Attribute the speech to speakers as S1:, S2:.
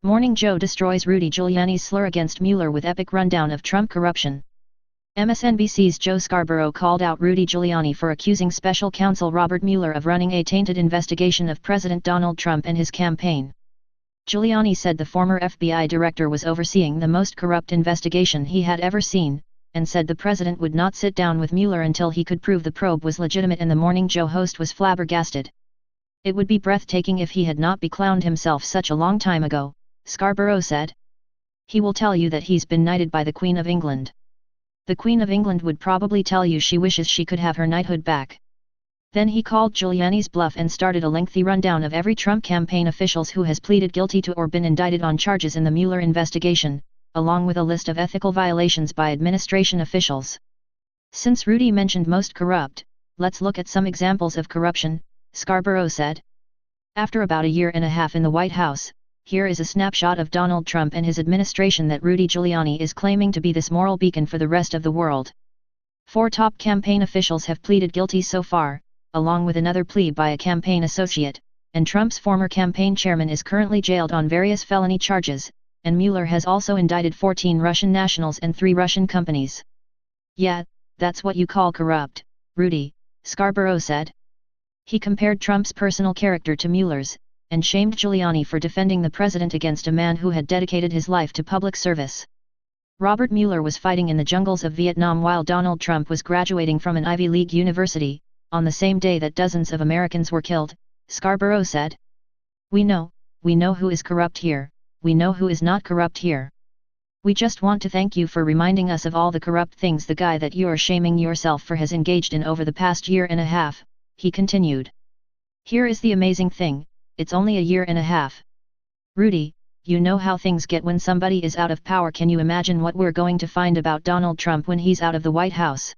S1: Morning Joe destroys Rudy Giuliani's slur against Mueller with epic rundown of Trump corruption. MSNBC's Joe Scarborough called out Rudy Giuliani for accusing special counsel Robert Mueller of running a tainted investigation of President Donald Trump and his campaign. Giuliani said the former FBI director was overseeing the most corrupt investigation he had ever seen, and said the president would not sit down with Mueller until he could prove the probe was legitimate, and the Morning Joe host was flabbergasted. It would be breathtaking if he had not beclowned himself such a long time ago, Scarborough said. He will tell you that he's been knighted by the Queen of England. The Queen of England would probably tell you she wishes she could have her knighthood back. Then he called Giuliani's bluff and started a lengthy rundown of every Trump campaign officials who has pleaded guilty to or been indicted on charges in the Mueller investigation, along with a list of ethical violations by administration officials. Since Rudy mentioned most corrupt, let's look at some examples of corruption, Scarborough said. After about a year and a half in the White House, here is a snapshot of Donald Trump and his administration that Rudy Giuliani is claiming to be this moral beacon for the rest of the world. 4 top campaign officials have pleaded guilty so far, along with another plea by a campaign associate, and Trump's former campaign chairman is currently jailed on various felony charges, and Mueller has also indicted 14 Russian nationals and 3 Russian companies. Yeah, that's what you call corrupt, Rudy, Scarborough said. He compared Trump's personal character to Mueller's, and shamed Giuliani for defending the president against a man who had dedicated his life to public service. Robert Mueller was fighting in the jungles of Vietnam while Donald Trump was graduating from an Ivy League university, on the same day that dozens of Americans were killed, Scarborough said. We know who is corrupt here, we know who is not corrupt here. We just want to thank you for reminding us of all the corrupt things the guy that you're shaming yourself for has engaged in over the past year and a half, he continued. Here is the amazing thing. It's only a year and a half. Rudy, you know how things get when somebody is out of power. Can you imagine what we're going to find about Donald Trump when he's out of the White House?